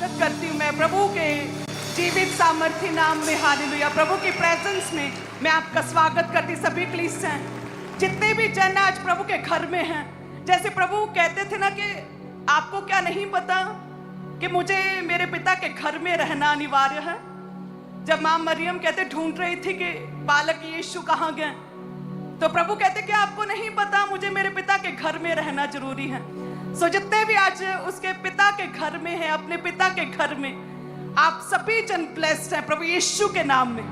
स्वागत करती हूँ मैं प्रभु के जीवित सामर्थ्य नाम में। हालेलुया। प्रभु की प्रेजेंस में मैं आपका स्वागत करती। सभी कलीसियां जितने भी जन आज प्रभु के घर में हैं, जैसे प्रभु कहते थे ना कि आपको क्या नहीं पता कि मुझे मेरे पिता के घर में रहना अनिवार्य है। जब मां मरियम कहते ढूंढ रही थी कि बालक यीशु कहाँ गए, तो प्रभु कहते कि आपको नहीं पता मुझे मेरे पिता के घर में रहना जरूरी है। सो जितने भी आज उसके पिता के घर में हैं, अपने पिता के घर में, आप सभी जन ब्लेस्ड हैं प्रभु यीशु के नाम में।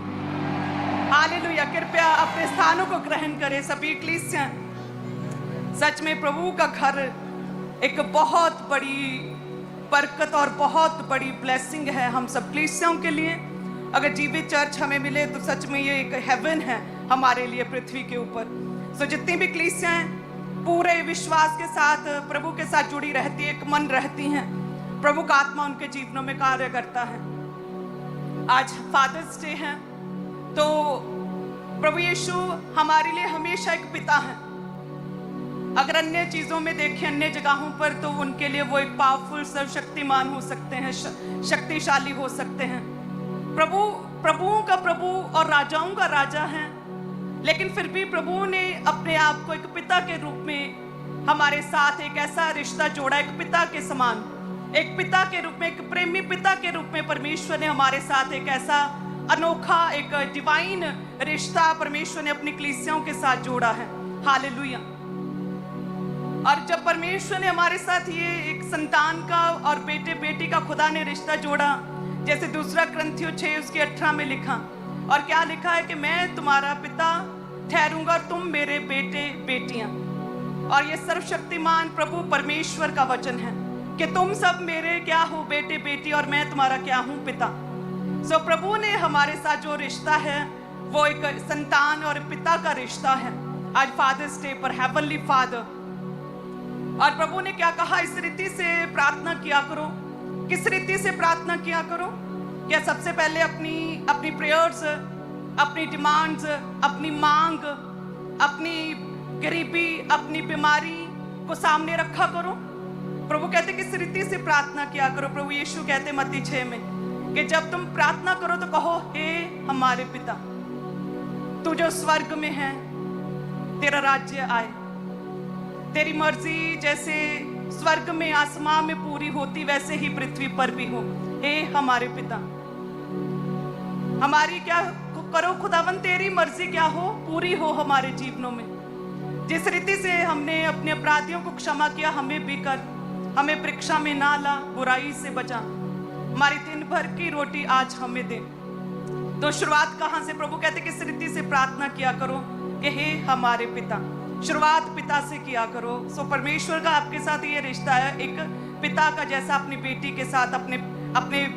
हालेलुया। कृपया अपने स्थानों को ग्रहण करें सभी कलीसियां। सच में प्रभु का घर एक बहुत बड़ी बरकत और बहुत बड़ी ब्लेसिंग है हम सब कलीसियाओं के लिए। अगर जीवित चर्च हमें मिले तो सच में ये एक हेवन है हमारे लिए पृथ्वी के ऊपर। सो जितनी भी कलीसियां पूरे विश्वास के साथ प्रभु के साथ जुड़ी रहती है, एक मन रहती हैं, प्रभु का आत्मा उनके जीवनों में कार्य करता है। आज फादर्स डे है, तो प्रभु यीशु हमारे लिए हमेशा एक पिता है। अगर अन्य चीजों में देखें, अन्य जगहों पर, तो उनके लिए वो एक पावरफुल सर्वशक्तिमान हो सकते हैं, शक्तिशाली हो सकते हैं। प्रभु प्रभुओं का प्रभु और राजाओं का राजा है, लेकिन फिर भी प्रभु ने अपने आप को एक पिता के रूप में हमारे साथ एक ऐसा रिश्ता जोड़ा, एक पिता के समान, एक पिता के रूप में, एक प्रेमी पिता के रूप में परमेश्वर ने हमारे साथ एक ऐसा अनोखा, एक डिवाइन रिश्ता परमेश्वर ने अपनी कलीसियाओं के साथ जोड़ा है। हालेलुया। और जब परमेश्वर ने हमारे साथ ये एक संतान का और बेटे बेटी का खुदा ने रिश्ता जोड़ा, जैसे दूसरा ग्रंथियों 6 उसके 18 में लिखा, और क्या लिखा है कि मैं तुम्हारा पिता ठहरूंगा और तुम मेरे बेटे बेटियां। और ये सर्वशक्तिमान प्रभु परमेश्वर का वचन है कि तुम सब मेरे क्या हो, बेटे बेटी, और मैं तुम्हारा क्या हूं, पिता। सो प्रभु ने हमारे साथ जो रिश्ता है वो एक संतान और पिता का रिश्ता है। आज फादर्स डे पर हेवनली फादर, और प्रभु ने क्या कहा, इस रीति से प्रार्थना किया करो। किस रीति से प्रार्थना किया करो? क्या सबसे पहले अपनी प्रेयर्स, अपनी डिमांड्स, अपनी मांग, अपनी गरीबी, अपनी बीमारी को सामने रखा करो। प्रभु कहते किस रीति से प्रार्थना किया करो। प्रभु यीशु कहते मत्ती 6 में कि जब तुम प्रार्थना करो तो कहो, हे हमारे पिता, तू जो स्वर्ग में है, तेरा राज्य आए, तेरी मर्जी जैसे स्वर्ग में आसमां में पूरी होती वैसे ही पृथ्वी पर भी हो। हे हमारे पिता, हमारी क्या करो खुदावन, तेरी मर्जी क्या हो, पूरी हो हमारे जीवनों में। जिस रीति से हमने अपने अपराधियों को क्षमा किया, हमें भी कर, हमें परीक्षा में ना ला, बुराई से बचा, हमारी दिन भर की रोटी आज हमें दे। तो शुरुआत कहाँ से? प्रभु कहते किस रीति से प्रार्थना किया करो कि हे हमारे पिता। शुरुआत पिता से किया करो। सो परमेश्वर का आपके साथ ये रिश्ता है, एक पिता का जैसा अपनी बेटी के साथ, अपने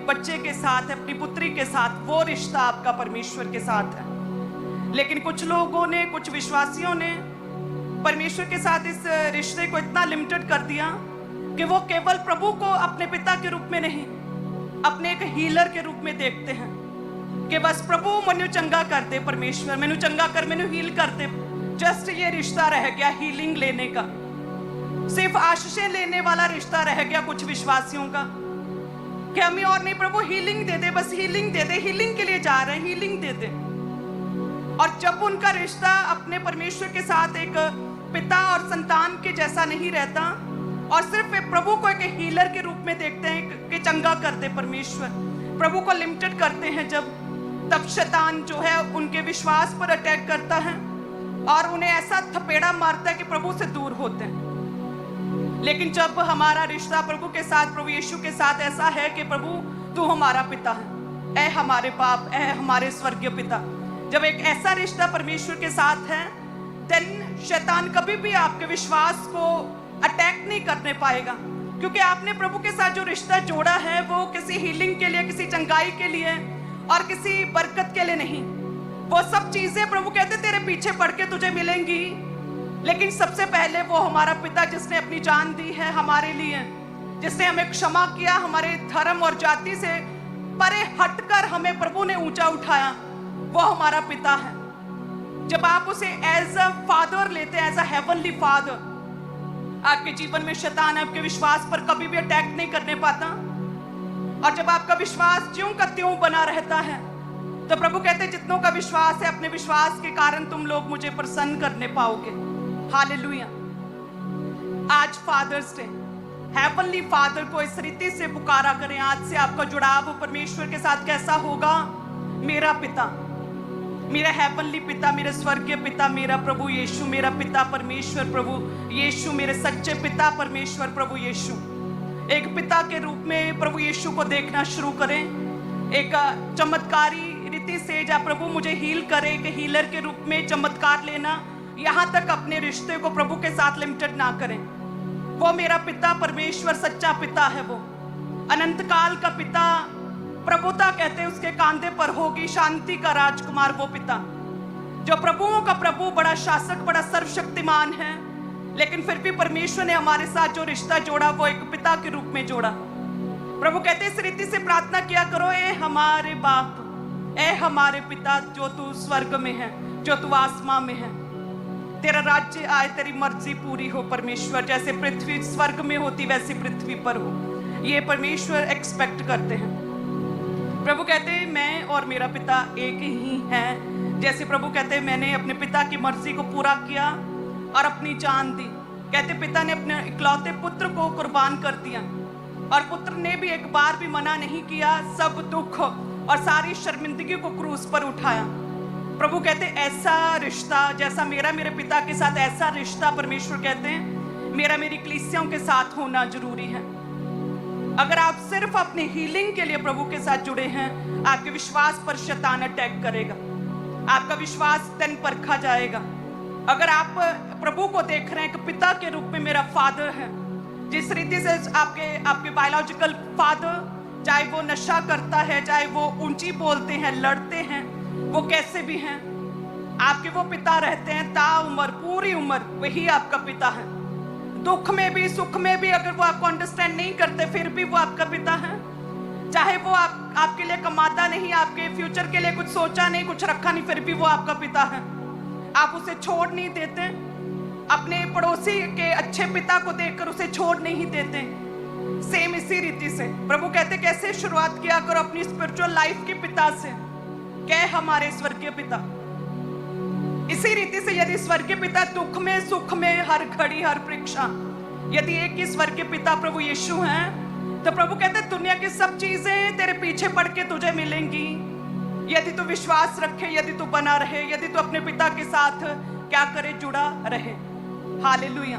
बच्चे के साथ, अपनी पुत्री के साथ, वो रिश्ता आपका परमेश्वर के साथ है। लेकिन कुछ लोगों ने, कुछ विश्वासियों ने परमेश्वर के साथ इस रिश्ते को इतना लिमिटेड कर दिया कि वो केवल प्रभु को अपने पिता के रूप में नहीं, अपने एक हीलर के रूप में देखते हैं कि बस प्रभु मैनू चंगा कर दे, परमेश्वर मैनू चंगा कर, मैनू हील कर दे। जस्ट ये रिश्ता रह गया हीलिंग लेने का, सिर्फ आशीषें लेने वाला रिश्ता रह गया कुछ विश्वासियों का कि हमें और नहीं, प्रभु हीलिंग दे दे, बस हीलिंग दे दे, हीलिंग के लिए जा रहे हैं, हीलिंग दे दे। और जब उनका रिश्ता अपने परमेश्वर के साथ एक पिता और संतान के जैसा नहीं रहता और सिर्फ प्रभु को एक हीलर के रूप में देखते हैं कि चंगा कर दे परमेश्वर, प्रभु को लिमिटेड करते हैं जब, तब शैतान जो है उनके विश्वास पर अटैक करता है और उन्हें ऐसा थपेड़ा मारता है कि प्रभु से दूर होते हैं। लेकिन जब हमारा रिश्ता प्रभु के साथ, प्रभु यीशु के साथ ऐसा है कि प्रभु तू हमारा पिता है, ऐ हमारे बाप, ऐ हमारे स्वर्गीय पिता, जब एक ऐसा रिश्ता परमेश्वर के साथ है, देन शैतान कभी भी आपके विश्वास को अटैक नहीं करने पाएगा, क्योंकि आपने प्रभु के साथ जो रिश्ता जोड़ा है वो किसी हीलिंग के लिए, किसी चंगाई के लिए और किसी बरकत के लिए नहीं। वो सब चीजें प्रभु कहते तेरे पीछे पड़ के तुझे मिलेंगी, लेकिन सबसे पहले वो हमारा पिता जिसने अपनी जान दी है हमारे लिए, जिसने हमें क्षमा किया, हमारे धर्म और जाति से परे हटकर हमें प्रभु ने ऊंचा उठाया, वो हमारा पिता है। जब आप उसे एज अ फादर लेते हैं, एज अ हेवनली फादर, आपके जीवन में शैतान आपके विश्वास पर कभी भी अटैक नहीं करने पाता और जब आपका विश्वास ज्यों का त्यों बना रहता है, तो प्रभु कहते हैं जितनों का विश्वास है, अपने विश्वास के कारण तुम लोग मुझे प्रसन्न करने पाओगे। हालेलुया। आज फादर्स डे, हेवनली फादर को इस रीति से पुकारा करें। आज से आपका जुड़ाव परमेश्वर के साथ कैसा होगा? मेरा पिता, मेरा हेवनली पिता, मेरे स्वर्गीय पिता, मेरा प्रभु यीशु, मेरा पिता परमेश्वर प्रभु यीशु, मेरे सच्चे पिता परमेश्वर प्रभु यीशु। एक पिता के रूप में प्रभु यीशु को देखना शुरू करें। एक चमत्कारी रीति से जब प्रभु मुझे हील करे, एक हीलर के रूप में चमत्कार लेना, यहाँ तक अपने रिश्ते को प्रभु के साथ लिमिटेड ना करें। वो मेरा पिता परमेश्वर सच्चा पिता है, वो अनंत काल का पिता, प्रभुता कहते हैं उसके कांधे पर होगी, शांति का राजकुमार वो पिता जो प्रभुओं का प्रभु, बड़ा शासक, बड़ा सर्वशक्तिमान है। लेकिन फिर भी परमेश्वर ने हमारे साथ जो रिश्ता जोड़ा वो एक पिता के रूप में जोड़ा। प्रभु कहते हैं इस रीति से प्रार्थना किया करो, ए हमारे बाप, ए हमारे पिता जो तू स्वर्ग में है, जो तू आसमां में है, तेरा राज्य आए, तेरी मर्जी पूरी हो परमेश्वर, जैसे पृथ्वी स्वर्ग में होती वैसी पृथ्वी पर हो। ये परमेश्वर एक्सपेक्ट करते हैं। प्रभु कहते हैं मैं और मेरा पिता एक ही है। जैसे प्रभु कहते हैं मैंने अपने पिता की मर्जी को पूरा किया और अपनी जान दी। कहते पिता ने अपने इकलौते पुत्र को कुर्बान कर दिया और पुत्र ने भी एक बार भी मना नहीं किया, सब दुख और सारी शर्मिंदगी को क्रूस पर उठाया। प्रभु कहते ऐसा रिश्ता जैसा मेरा मेरे पिता के साथ, ऐसा रिश्ता परमेश्वर कहते हैं मेरा मेरी कलीसियाओं के साथ होना जरूरी है। अगर आप सिर्फ अपनी हीलिंग के लिए प्रभु के साथ जुड़े हैं, आपके विश्वास पर शैतान अटैक करेगा, आपका विश्वास तन परखा जाएगा। अगर आप प्रभु को देख रहे हैं कि पिता के रूप में मेरा फादर है, जिस रीति से आपके बायोलॉजिकल फादर, चाहे वो नशा करता है, चाहे वो ऊंची बोलते हैं, लड़ते हैं, वो कैसे भी हैं, आपके वो पिता रहते हैं ताउम्र, पूरी उम्र वही आपका पिता है। दुख में भी सुख में भी अगर वो आपको अंडरस्टैंड नहीं करते फिर भी वो आपका पिता है। चाहे वो आपके लिए कमाता नहीं, आपके फ्यूचर के लिए कुछ सोचा नहीं, कुछ रखा नहीं, फिर भी वो आपका पिता है। आप उसे छोड़ नहीं देते, अपने पड़ोसी के अच्छे पिता को देखकर उसे छोड़ नहीं देते। सेम इसी रीति से प्रभु कहते कैसे शुरुआत किया करो अपनी स्पिरिचुअल लाइफ के पिता से, कह हमारे स्वर्गीय पिता। इसी रीति से यदि स्वर्गीय पिता दुख में सुख में हर घड़ी हर परीक्षा, यदि एक ही स्वर्गीय पिता प्रभु यीशु हैं, तो प्रभु कहते दुनिया की सब चीजें तेरे पीछे पड़ के तुझे मिलेंगी, यदि तू विश्वास रखे, यदि तू बना रहे, यदि तू अपने पिता के साथ क्या करे, जुड़ा रहे। हालेलुया।